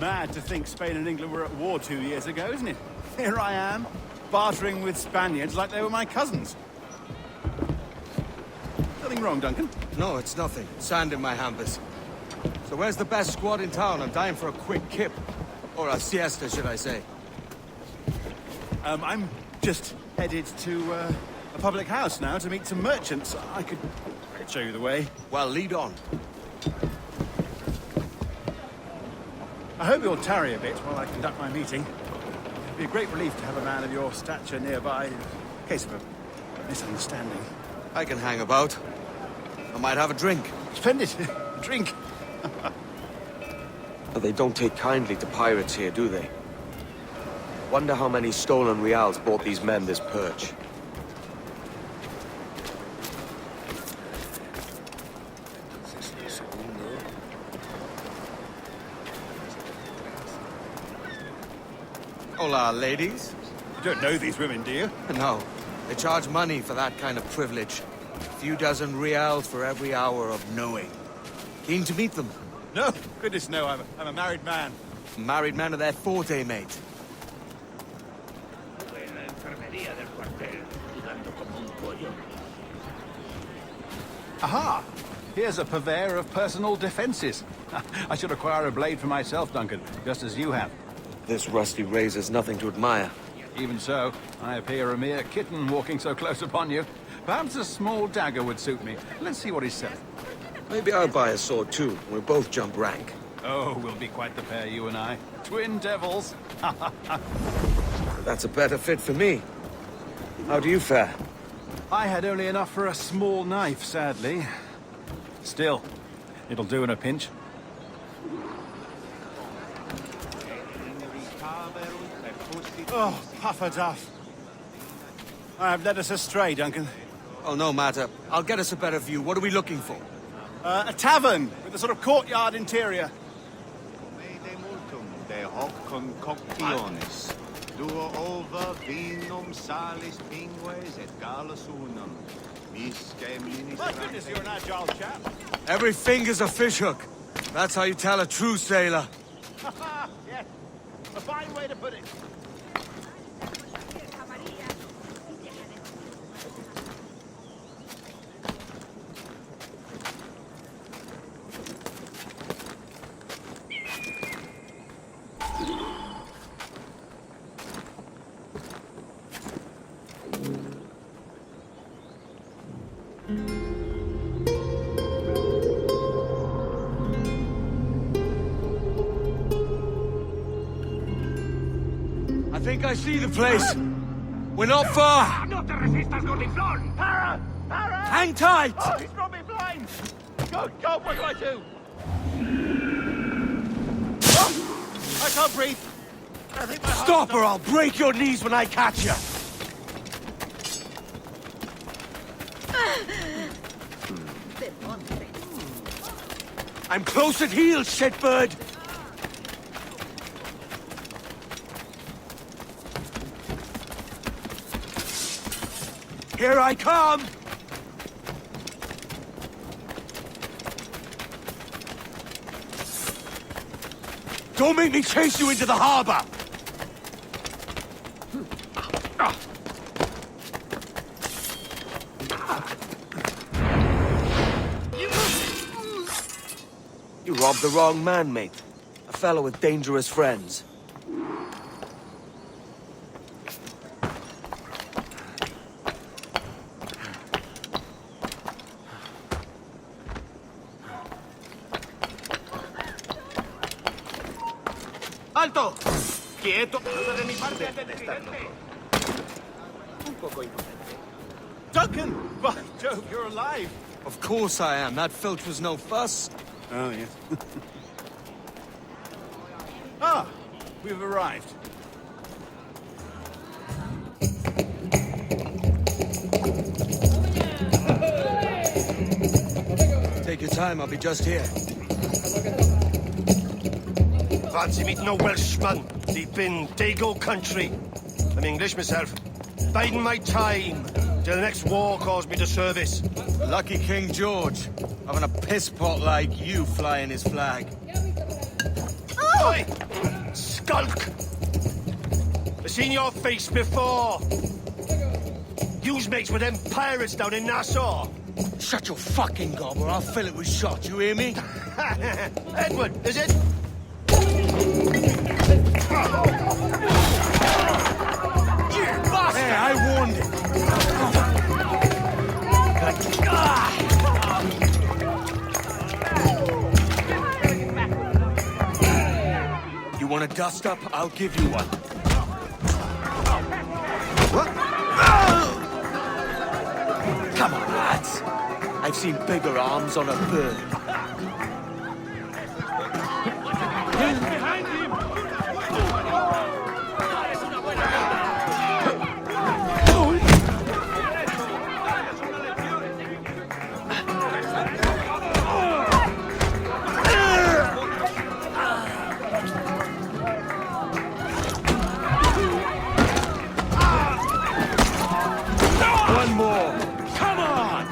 Mad to think Spain and England were at war 2 years ago, isn't it? Here I am, bartering with Spaniards like they were my cousins. Nothing wrong, Duncan? No, it's nothing. Sand in my hampers. So where's the best squad in town? I'm dying for a quick kip. Or a siesta, should I say. I'm just headed to a public house now to meet some merchants. I could show you the way. Well, lead on. I hope you'll tarry a bit while I conduct my meeting. It'd be a great relief to have a man of your stature nearby in case of a misunderstanding. I can hang about. I might have a drink. Splendid. Drink. But they don't take kindly to pirates here, do they? Wonder how many stolen reals bought these men this perch. Hola, ladies. You don't know these women, do you? No, they charge money for that kind of privilege. A few dozen reals for every hour of knowing. Keen to meet them. No, goodness no, I'm a married man. Married men are their forte, mate. Aha! Here's a purveyor of personal defenses. I should acquire a blade for myself, Duncan, just as you have. This rusty razor's nothing to admire. Even so, I appear a mere kitten walking so close upon you. Perhaps a small dagger would suit me. Let's see what he's selling. Maybe I'll buy a sword too. We'll both jump rank. Oh, we'll be quite the pair, you and I. Twin devils. That's a better fit for me. How do you fare? I had only enough for a small knife, sadly. Still, it'll do in a pinch. Oh, puffer-duff. I have led us astray, Duncan. Oh, no matter. I'll get us a better view. What are we looking for? A tavern with a sort of courtyard interior. De hoc concoctionis. Duo ova vinum salis pingues et galus unum. My goodness, you're an agile chap. Every finger's a fishhook. That's how you tell a true sailor. Yes, a fine way to put it. I think I see the place. We're not far. ¡No te resistas, gordinflón! Hang tight! Oh, he's got me blind! Good God, what do I do? Oh, I can't breathe. I think my heart's Stop or I'll break your knees when I catch you. I'm close at heel, shitbird. Here I come! Don't make me chase you into the harbor! You robbed the wrong man, mate. A fellow with dangerous friends. ¡Alto! ¡Quieto! De mi parte, Duncan! By Jove, you're alive! Of course I am. That filch was no fuss. Oh, yes. Ah, we've arrived. Take your time, I'll be just here. Fancy meeting a Welshman deep in Dago country. I'm English myself. Biding my time till the next war calls me to service. Lucky King George, having a piss pot like you flying his flag. Oi! skulk! I've seen your face before. You's mates with them pirates down in Nassau. Shut your fucking gob or I'll fill it with shot, you hear me? Edward, is it? You bastard! Hey, I warned him. You want a dust up? I'll give you one. Come on, lads. I've seen bigger arms on a bird. Get behind him! One more. Come on!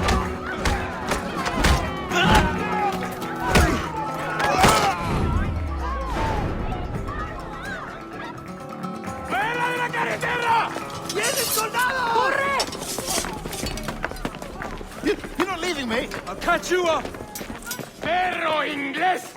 ¡Fuera de la carretera! ¡Vienen soldados! ¡Corre! You're not leaving me! I'll catch you up! ¡Perro inglés!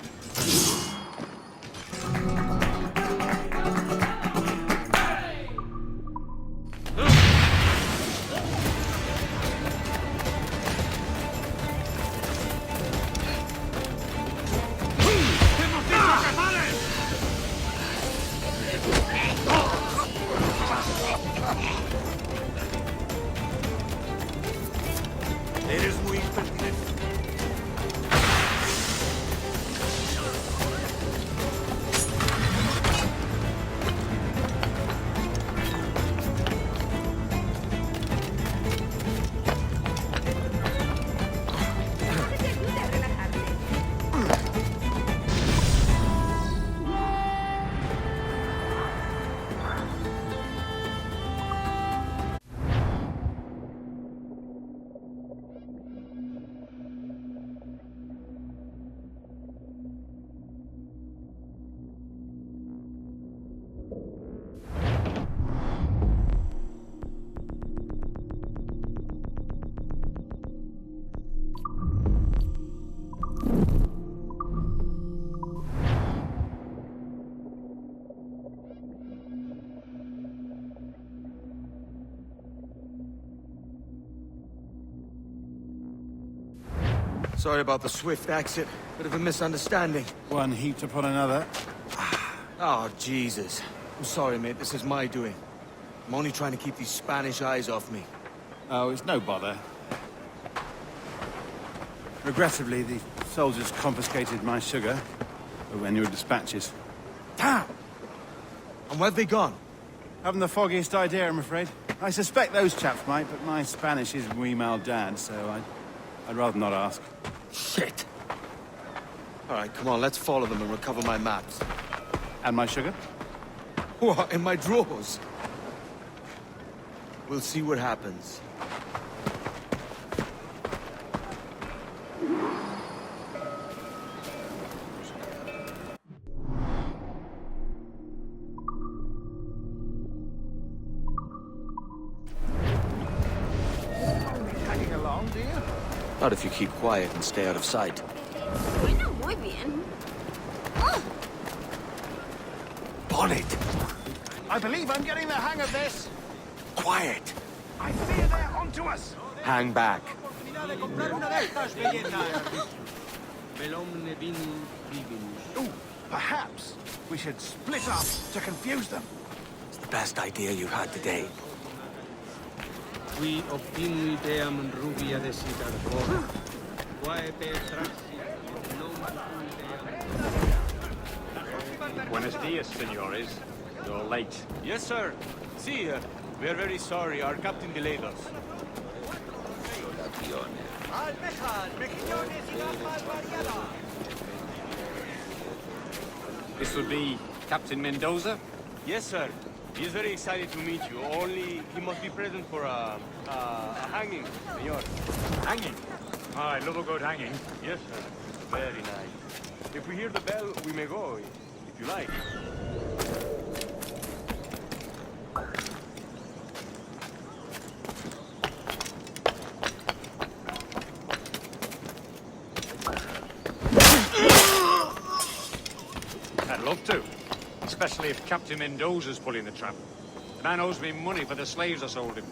Eres muy impertinente. Sorry about the swift exit. Bit of a misunderstanding. One heaped upon another. Oh, Jesus. I'm sorry, mate. This is my doing. I'm only trying to keep these Spanish eyes off me. Oh, it's no bother. Regrettably, the soldiers confiscated my sugar when your dispatches. Damn! And where've they gone? Haven't the foggiest idea, I'm afraid. I suspect those chaps might, but my Spanish is muy mal dad, so I'd rather not ask. Shit! All right, come on, let's follow them and recover my maps. And my sugar? What, in my drawers? We'll see what happens. Tagging along, do you? Not if you keep quiet and stay out of sight. Bueno, muy bien. Bonnet! I believe I'm getting the hang of this. Quiet! I fear they're onto us! Hang back. Ooh, perhaps we should split up to confuse them. It's the best idea you've had today. Qui opinui deam rubia desidat cor, quae petraxi non Buenos dias, senores. You're late. Yes, sir. See, we are very sorry. Our captain delayed us. This would be Captain Mendoza? Yes, sir. He is very excited to meet you. Only he must be present for a hanging, senor. Hanging? Oh, I love a good hanging. Yes, sir. Very nice. If we hear the bell, we may go, if you like. especially if Captain Mendoza's pulling the trap. The man owes me money for the slaves I sold him.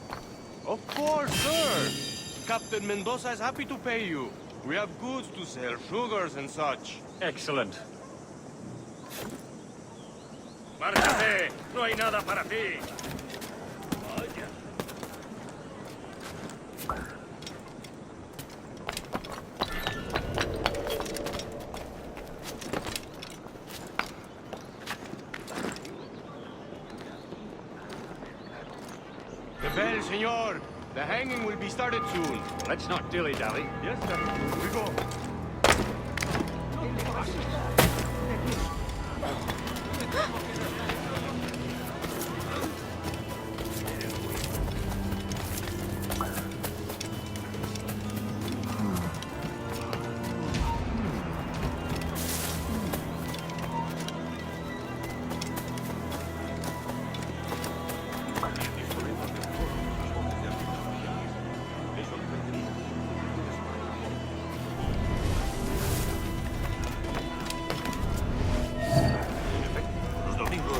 Of course, sir. Captain Mendoza is happy to pay you. We have goods to sell, sugars and such. Excellent. ¡Márchate! ¡No hay nada para ti! The bell, senor. The hanging will be started soon. Let's not dilly-dally. Yes, sir. We go.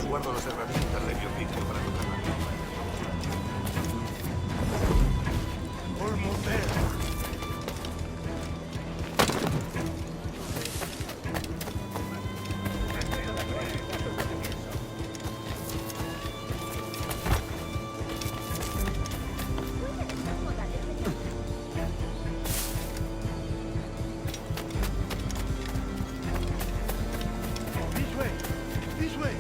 Guardo las herramientas de mi oficio para controlar. This way!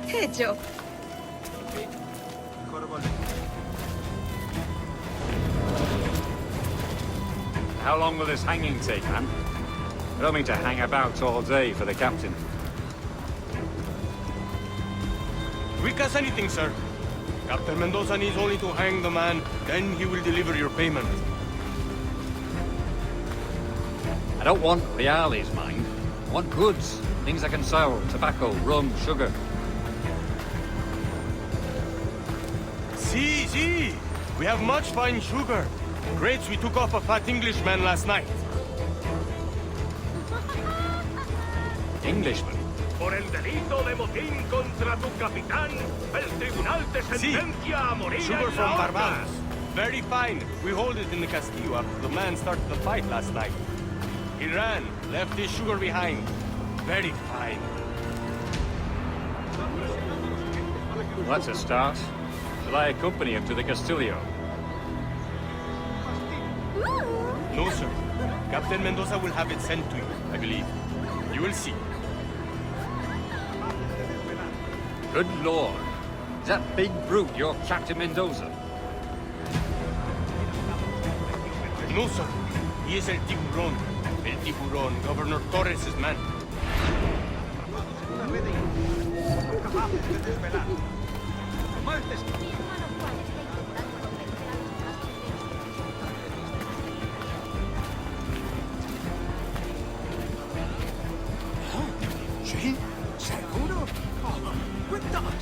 Hecho. How long will this hanging take, man? I don't mean to hang about all day for the captain. Quick as anything, sir. Captain Mendoza needs only to hang the man, then he will deliver your payment. I don't want reales, mind. I want goods. Things I can sell. Tobacco, rum, sugar. See. We have much fine sugar. Crates we took off a fat Englishman last night. Englishman? Por el delito de motín contra tu capitán, el tribunal te sentencia a morir Sugar en from la horca. Barbados. Very fine. We hold it in the Castillo after the man started the fight last night. He ran, left his sugar behind. Very fine. Well, that's a start. Shall I accompany him to the Castillo? No, sir. Captain Mendoza will have it sent to you, I believe. You will see. Good lord. Is that big brute your Captain Mendoza? No, sir. He is El Tiburón. El Tiburón, Governor Torres' man. ¿Sí? ¿Seguro? Oh, cuéntanos.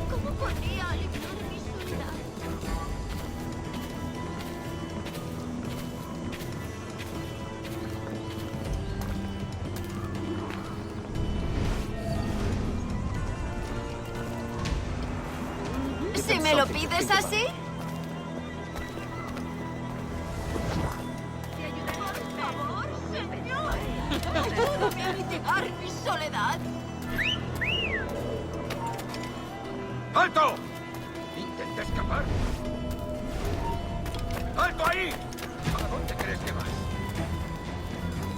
¿Cómo podría aliviar mi soledad? Si me lo pides así. Por favor, señor. Ayúdame a mitigar mi soledad. ¡Alto! Intenta escapar. ¡Alto ahí! ¿A dónde crees que vas?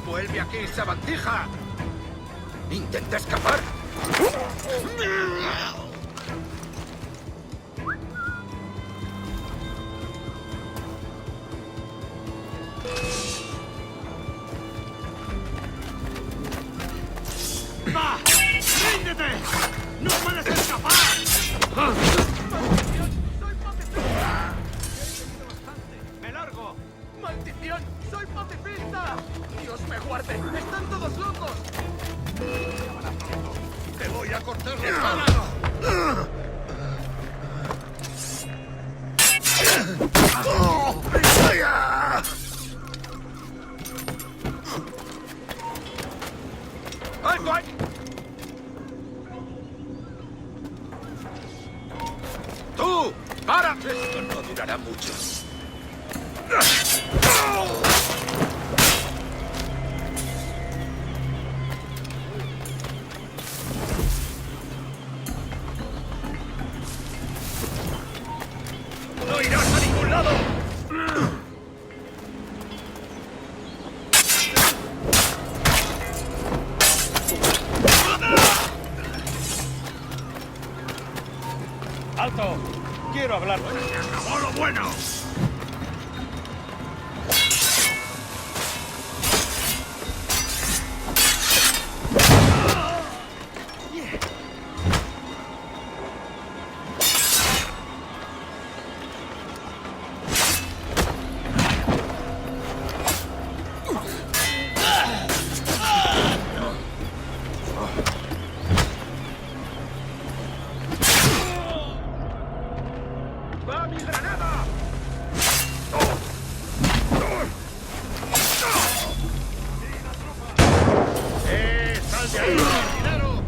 ¡Vuelve aquí, sabandija! ¡Intenta escapar! ¡Va! ¡Ríndete! ¡No puedes escapar! ¡Soy pacifista! ¡Me largo! ¡Maldición! ¡Soy pacifista! ¡Dios me guarde! ¡Están todos locos! ¡Te voy a cortar las manos! ¡Alto ahí! ¡Tú! ¡Para! Esto no durará mucho. ¡No irás a ningún lado! ¡Alto! Quiero hablar. ¡Se acabó lo bueno! ¡Va mi granada! ¡Sal de ahí, jardinero!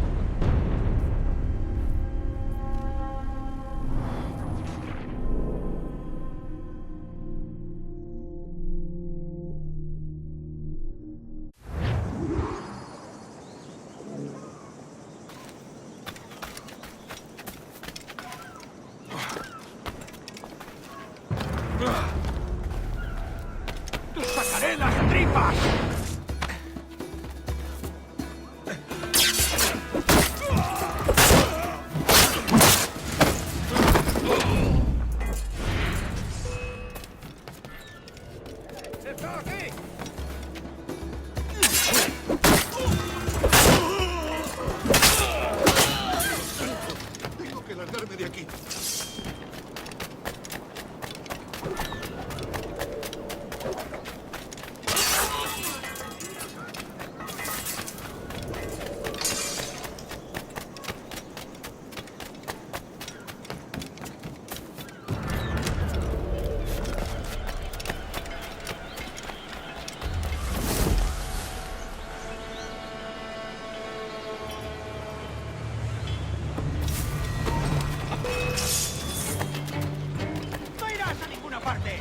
¡Te sacaré las tripas! ¡Está aquí! Tengo que largarme de aquí. ¡No irás a ninguna parte!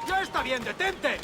¡Ya está bien, detente!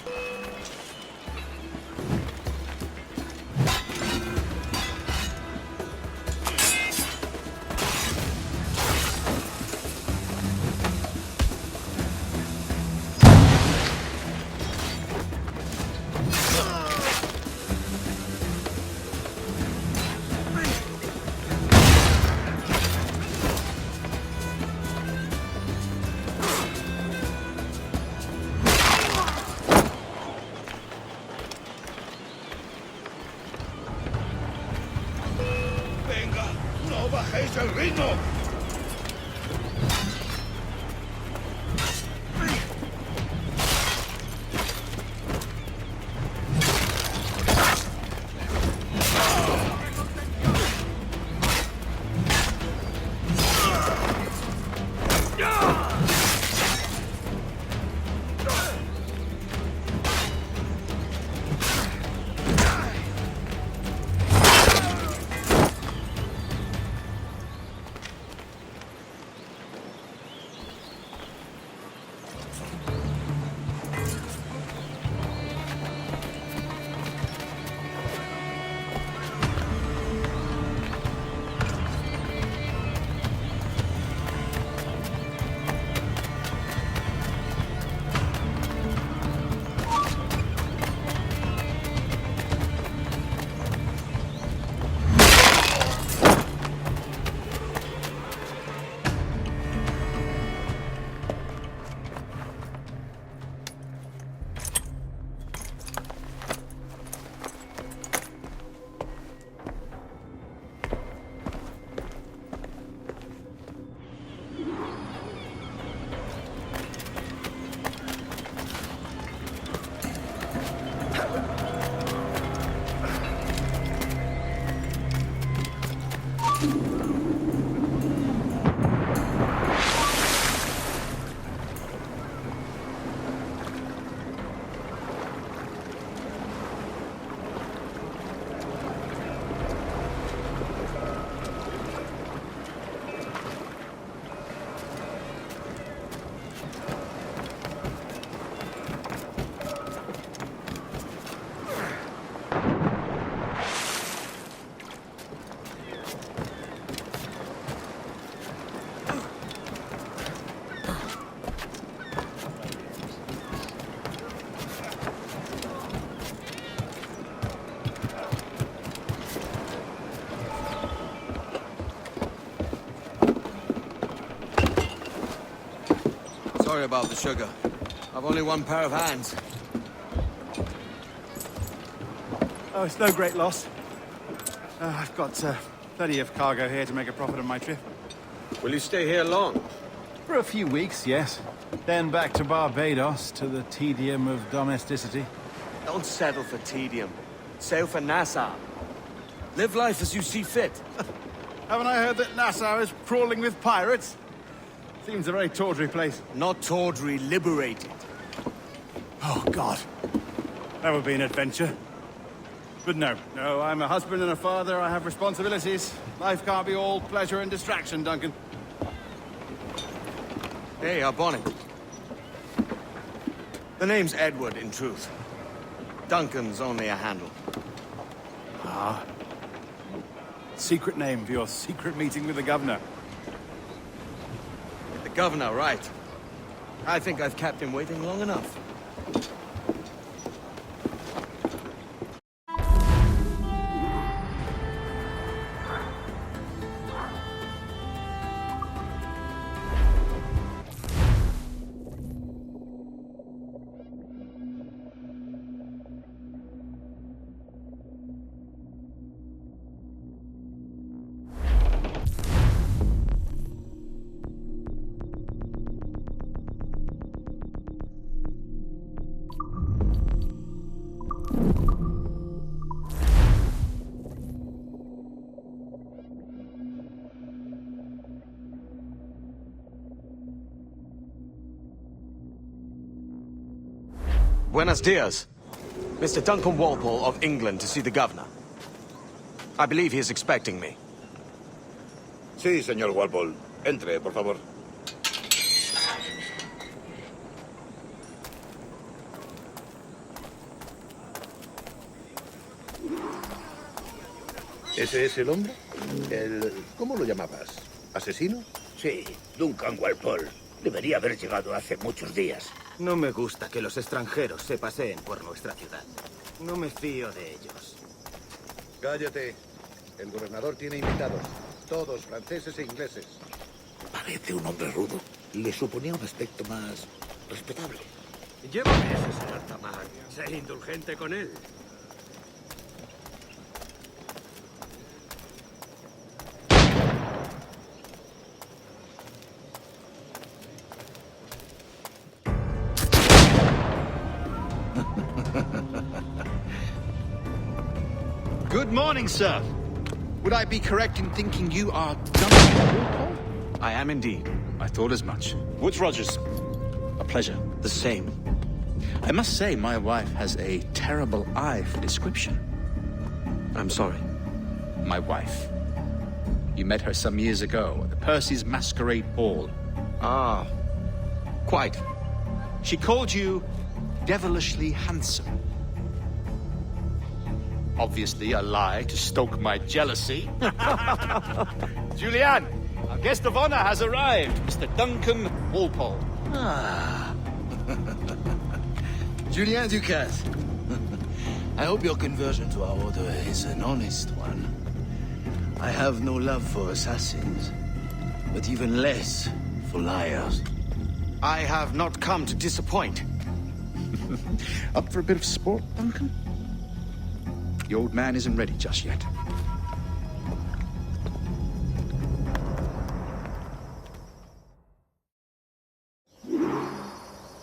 ¡Venga! ¡No bajéis el ritmo! Sorry about the sugar. I've only one pair of hands. Oh, it's no great loss. I've got plenty of cargo here to make a profit on my trip. Will you stay here long? For a few weeks, yes. Then back to Barbados, to the tedium of domesticity. Don't settle for tedium. Sail for Nassau. Live life as you see fit. Haven't I heard that Nassau is crawling with pirates? Seems a very tawdry place. Not tawdry, liberated. Oh, God. That would be an adventure. But no, I'm a husband and a father. I have responsibilities. Life can't be all pleasure and distraction, Duncan. Hey, our bonnet. The name's Edward, in truth. Duncan's only a handle. Ah. Secret name for your secret meeting with the governor. The governor, right. I think I've kept him waiting long enough. Buenos dias. Mr. Duncan Walpole of England to see the governor. I believe he is expecting me. Sí, señor Walpole. Entre, por favor. ¿Ese es el hombre? ¿Cómo lo llamabas? ¿Asesino? Sí, Duncan Walpole. Debería haber llegado hace muchos días. No me gusta que los extranjeros se paseen por nuestra ciudad. No me fío de ellos. Cállate. El gobernador tiene invitados. Todos franceses e ingleses. Parece un hombre rudo. Le suponía un aspecto más respetable. Llévame ese, señor Tamar. Sé indulgente con él. Good morning, sir. Would I be correct in thinking you are Duncan Walpole? I am indeed. I thought as much. Woods Rogers. A pleasure. The same. I must say, my wife has a terrible eye for description. I'm sorry. My wife. You met her some years ago at the Percy's Masquerade Ball. Ah, quite. She called you devilishly handsome. Obviously a lie to stoke my jealousy. Julianne, our guest of honor has arrived, Mr. Duncan Walpole. Ah. Julien Ducasse. I hope your conversion to our order is an honest one. I have no love for assassins, but even less for liars. I have not come to disappoint. Up for a bit of sport, Duncan? The old man isn't ready just yet.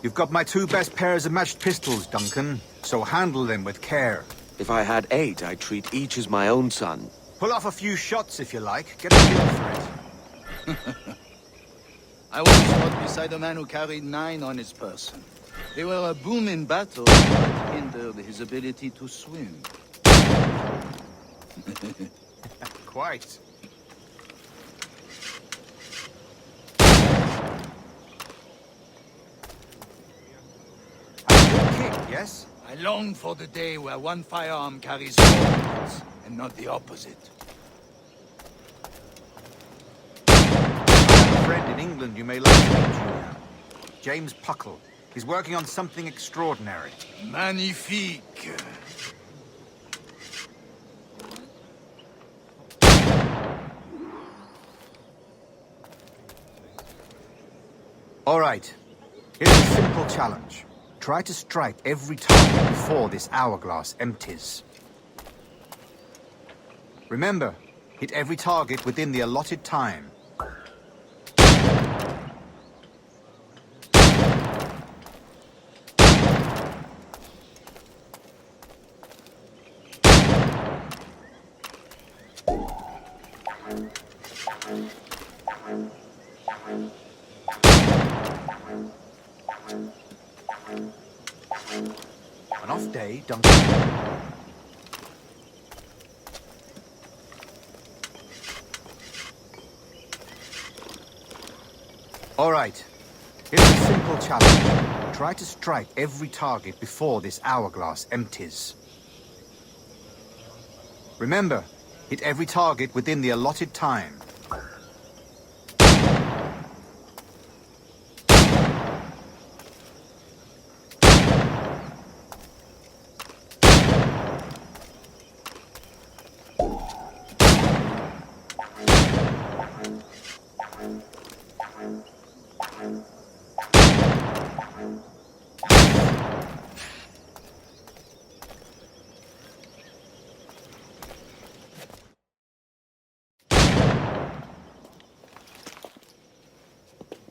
You've got my 2 best pairs of matched pistols, Duncan, so handle them with care. If I had 8, I'd treat each as my own son. Pull off a few shots if you like. Get a feel for it. I once fought beside a man who carried 9 on his person. They were a boom in battle, but hindered his ability to swim. Quite. A good kick, yes? I long for the day where one firearm carries 4 bullets, and not the opposite. I have a friend in England you may like to meet, Julian. James Puckle. He's working on something extraordinary. Magnifique. All right. Here's a simple challenge. Try to strike every target before this hourglass empties. Remember, hit every target within the allotted time. An off day, Duncan. All right. Here's a simple challenge. Try to strike every target before this hourglass empties. Remember, hit every target within the allotted time.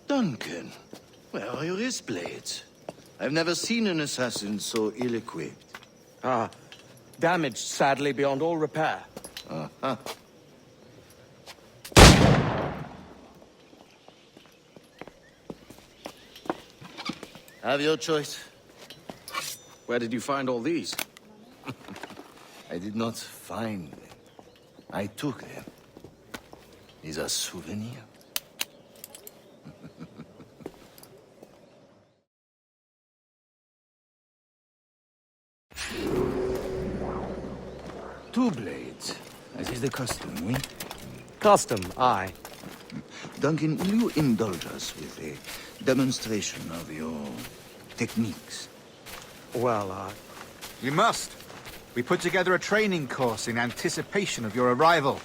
Duncan, where are your wrist blades? I've never seen an assassin so ill-equipped. Ah, damaged sadly beyond all repair. Uh-huh. Have your choice. Where did you find all these? I did not find them. I took them. These are souvenirs. Two blades, as is the custom, oui? Custom, aye. Duncan, will you indulge us with a demonstration of your techniques? Well, You must. We put together a training course in anticipation of your arrival.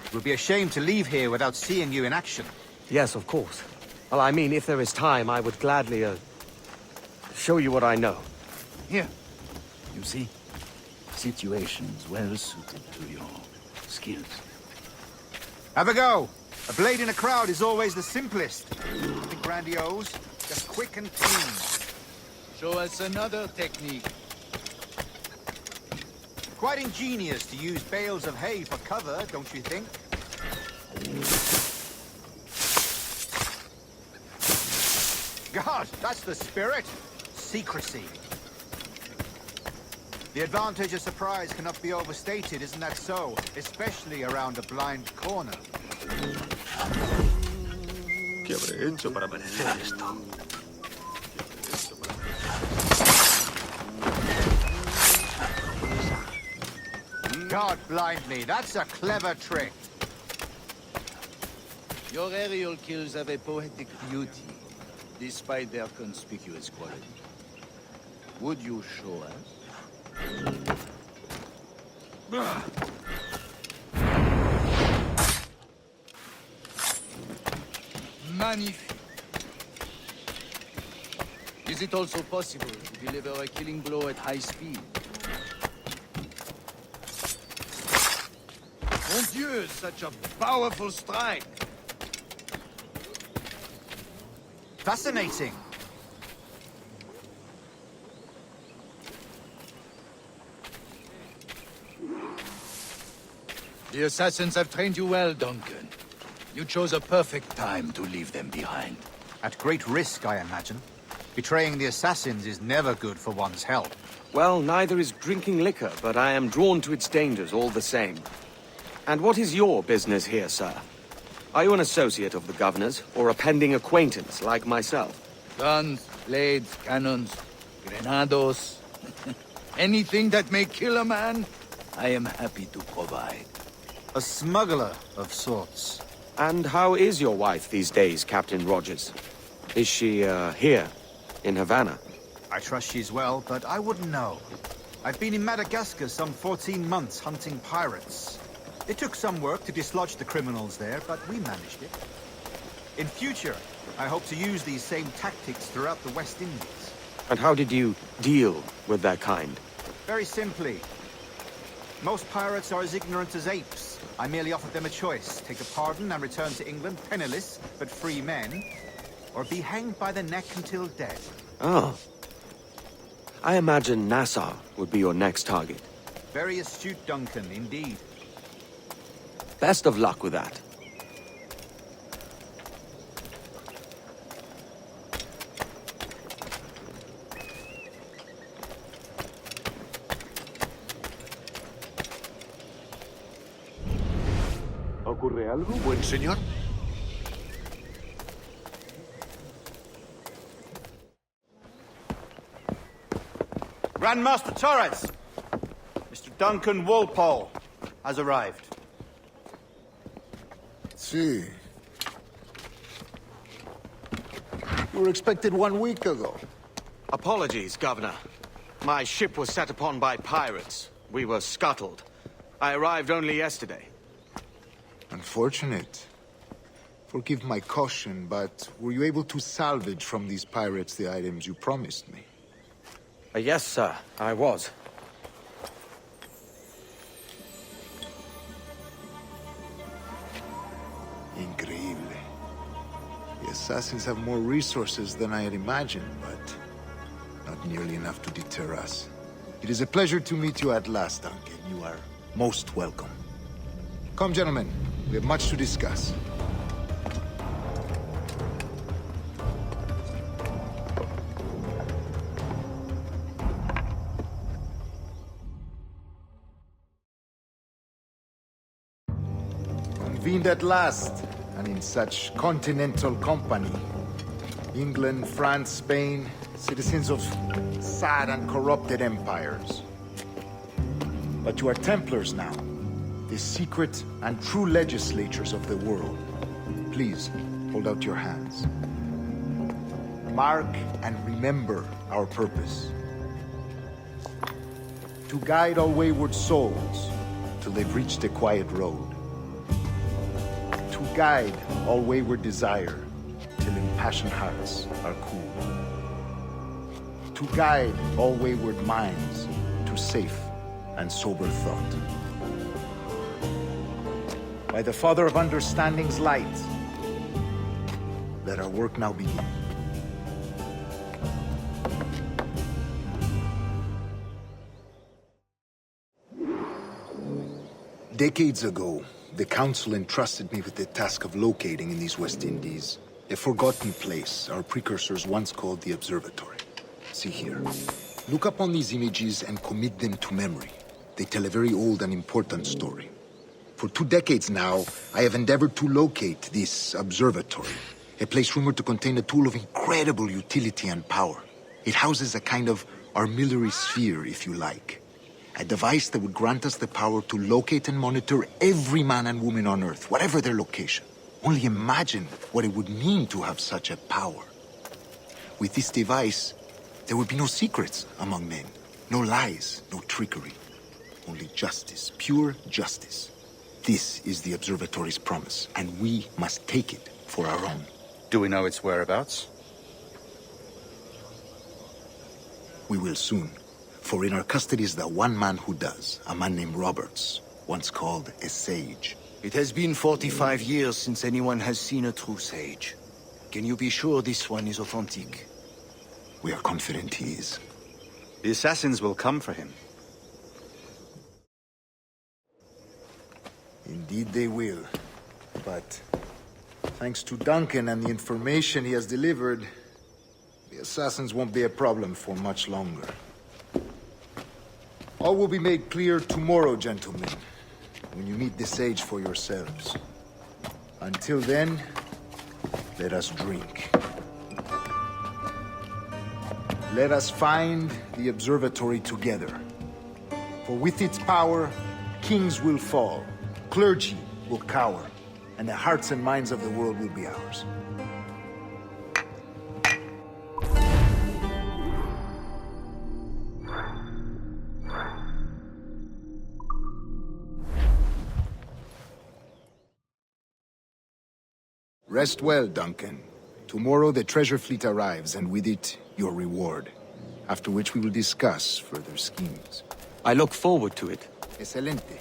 It would be a shame to leave here without seeing you in action. yes, of course. Well, I mean, if there is time, I would gladly, show you what I know. Here. You see? Situations well suited to your skills. Have a go. A blade in a crowd is always the simplest. Nothing grandiose, just quick and clean. Show us another technique. Quite ingenious to use bales of hay for cover, don't you think? God, that's the spirit. Secrecy. The advantage of surprise cannot be overstated, isn't that so? Especially around a blind corner. ¿Qué habré hecho para merecer esto? God blind me, that's a clever trick. Your aerial kills have a poetic beauty, despite their conspicuous quality. Would you show us? Magnifique. Is it also possible to deliver a killing blow at high speed? Mon Dieu, such a powerful strike! Fascinating. The assassins have trained you well, Duncan. You chose a perfect time to leave them behind. At great risk, I imagine. Betraying the assassins is never good for one's health. Well, neither is drinking liquor, but I am drawn to its dangers all the same. And what is your business here, sir? Are you an associate of the governor's, or a pending acquaintance like myself? Guns, blades, cannons, grenados. Anything that may kill a man, I am happy to provide. A smuggler of sorts. And how is your wife these days, Captain Rogers? Is she, here, in Havana? I trust she's well, but I wouldn't know. I've been in Madagascar some 14 months hunting pirates. It took some work to dislodge the criminals there, but we managed it. In future, I hope to use these same tactics throughout the West Indies. And how did you deal with their kind? Very simply. Most pirates are as ignorant as apes. I merely offered them a choice. Take a pardon and return to England penniless, but free men, or be hanged by the neck until dead. Oh. I imagine Nassau would be your next target. Very astute, Duncan, indeed. Best of luck with that. ¿Ocurre algo, buen señor? Grandmaster Torres! Mr. Duncan Walpole has arrived. Sí. You were expected 1 week ago. Apologies, Governor. My ship was set upon by pirates. We were scuttled. I arrived only yesterday. Unfortunate. Forgive my caution, but were you able to salvage from these pirates the items you promised me? Yes, sir, I was. Increíble. The assassins have more resources than I had imagined, but not nearly enough to deter us. It is a pleasure to meet you at last, Duncan. You are most welcome. Come, gentlemen. We have much to discuss. Convened at last, and in such continental company. England, France, Spain, citizens of sad and corrupted empires. But you are Templars now, the secret and true legislators of the world. Please, hold out your hands. Mark and remember our purpose. To guide all wayward souls till they've reached a quiet road. To guide all wayward desire till impassioned hearts are cool. To guide all wayward minds to safe and sober thought. By the Father of Understanding's light, let our work now begin. Decades ago, the Council entrusted me with the task of locating in these West Indies a forgotten place our precursors once called the Observatory. See here. Look upon these images and commit them to memory. They tell a very old and important story. For 2 decades now, I have endeavored to locate this observatory, a place rumored to contain a tool of incredible utility and power. It houses a kind of armillary sphere, if you like. A device that would grant us the power to locate and monitor every man and woman on Earth, whatever their location. Only imagine what it would mean to have such a power. With this device, there would be no secrets among men, no lies, no trickery. Only justice, pure justice. This is the Observatory's promise, and we must take it for our own. Do we know its whereabouts? We will soon. For in our custody is the one man who does, a man named Roberts, once called a sage. It has been 45 years since anyone has seen a true sage. Can you be sure this one is authentic? We are confident he is. The assassins will come for him. Indeed they will. But thanks to Duncan and the information he has delivered, the assassins won't be a problem for much longer. All will be made clear tomorrow, gentlemen, when you meet the sage for yourselves. Until then, let us drink. Let us find the observatory together. For with its power, kings will fall, clergy will cower, and the hearts and minds of the world will be ours. Rest well, Duncan. Tomorrow the treasure fleet arrives, and with it, your reward. After which we will discuss further schemes. I look forward to it. Excelente.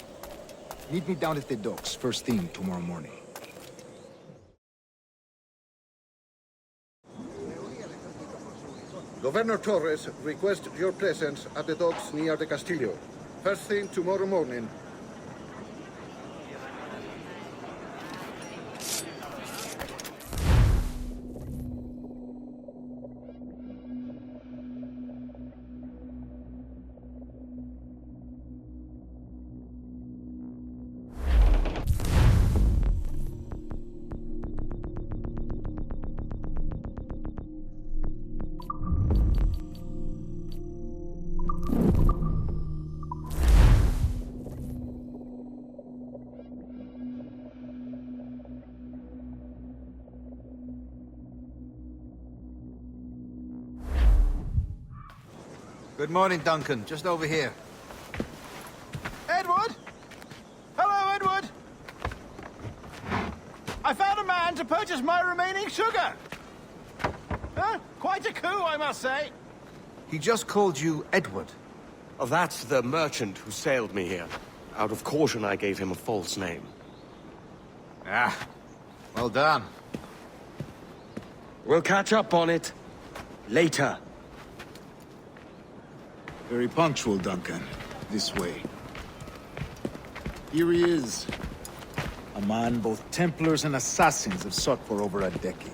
Meet me down at the docks first thing tomorrow morning. Governor Torres requests your presence at the docks near the Castillo. First thing tomorrow morning. Good morning, Duncan. Just over here. Edward? Hello, Edward. I found a man to purchase my remaining sugar. Huh? Quite a coup, I must say. He just called you Edward. Oh, that's the merchant who sailed me here. Out of caution, I gave him a false name. Ah, well done. We'll catch up on it later. Very punctual, Duncan. This way. Here he is. A man both Templars and Assassins have sought for over a decade.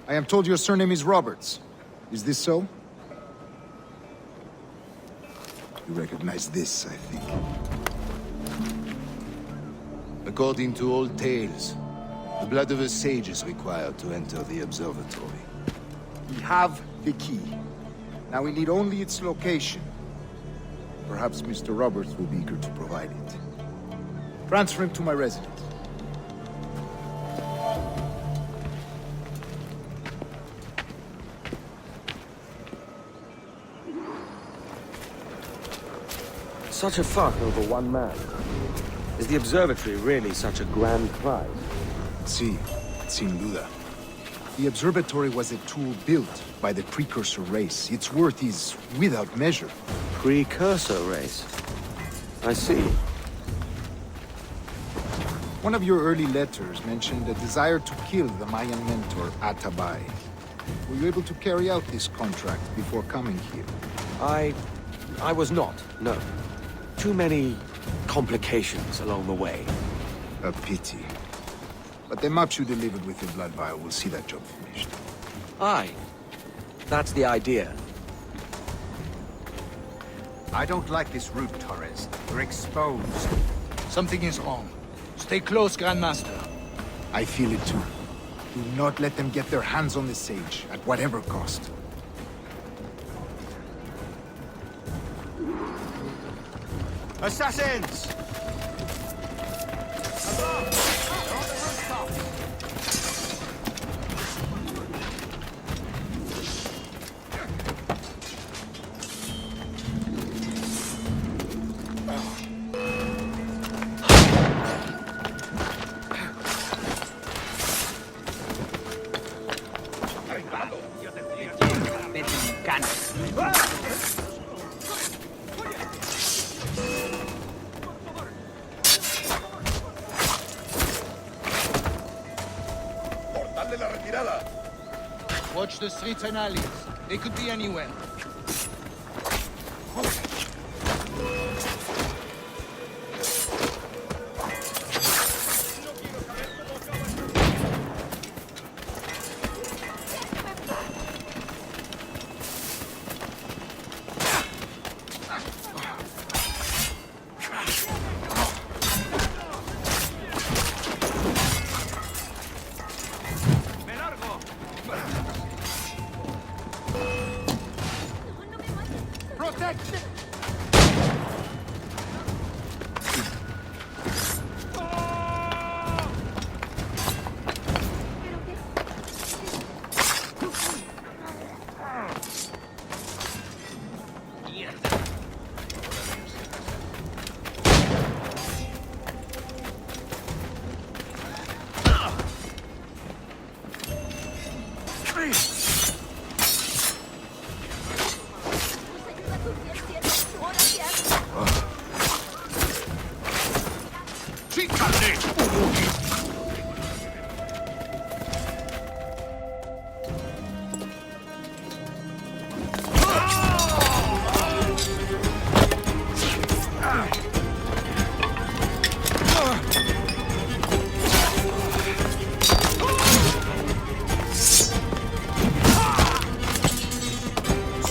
I am told your surname is Roberts. Is this so? You recognize this, I think. According to old tales, the blood of a sage is required to enter the observatory. We have the key. Now we need only its location. Perhaps Mr. Roberts will be eager to provide it. Transfer him to my residence. Such a fuss over one man. Is the observatory really such a grand prize? Sí, sin duda. The observatory was a tool built by the precursor race. Its worth is without measure. Precursor race? I see. One of your early letters mentioned a desire to kill the Mayan mentor, Atabay. Were you able to carry out this contract before coming here? I was not, no. Too many complications along the way. A pity. But the maps you delivered with your blood vial will see that job finished. Aye. That's the idea. I don't like this route, Torres. We're exposed. Something is wrong. Stay close, Grandmaster. I feel it too. Do not let them get their hands on the sage, at whatever cost. Assassins! Watch the streets and alleys. They could be anywhere.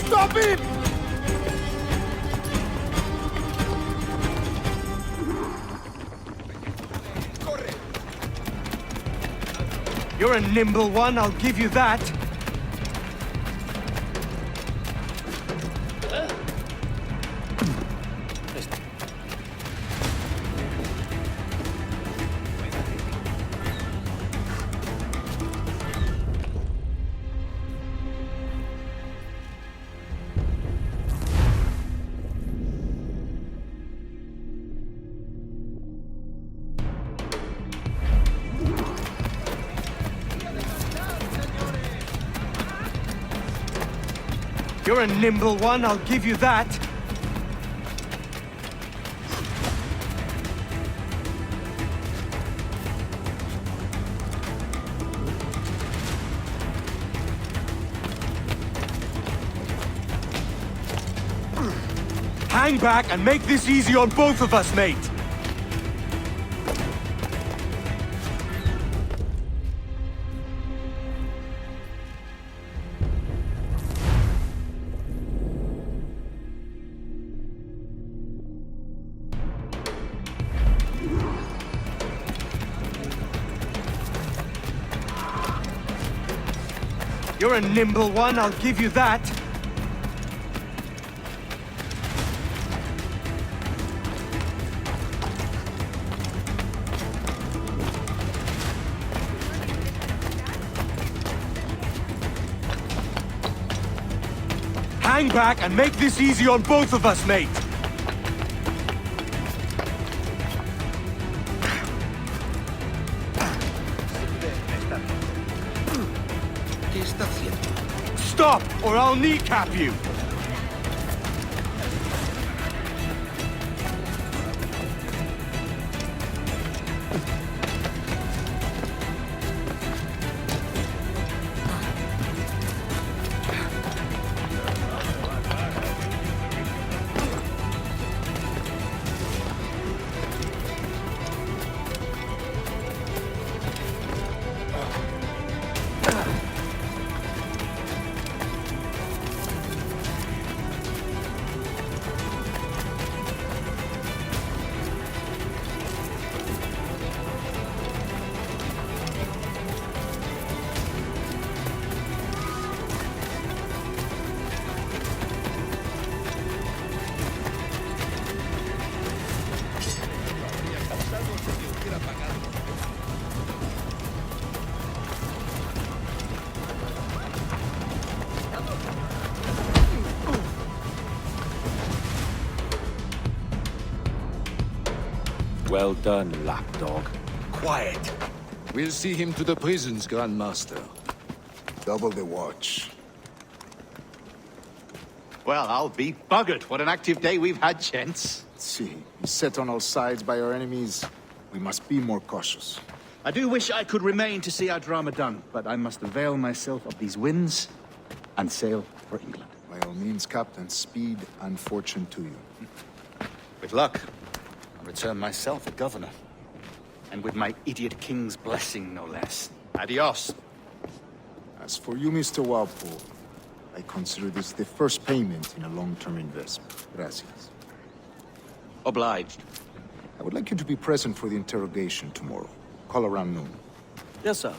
Stop him! You're a nimble one, I'll give you that. You're a nimble one, I'll give you that. Hang back and make this easy on both of us, mate. You're a nimble one, I'll give you that. Hang back and make this easy on both of us, mate. Stop, or I'll kneecap you! Well done, lapdog. Quiet. We'll see him to the prisons, Grandmaster. Double the watch. Well, I'll be buggered. What an active day we've had, gents. See, he's set on all sides by our enemies. We must be more cautious. I do wish I could remain to see our drama done, but I must avail myself of these winds and sail for England. By all means, Captain, speed and fortune to you. With luck, I'll return myself a governor. And with my idiot king's blessing, no less. Adios. As for you, Mr. Walpole, I consider this the first payment in a long-term investment. Gracias. Obliged. I would like you to be present for the interrogation tomorrow. Call around noon. Yes, sir.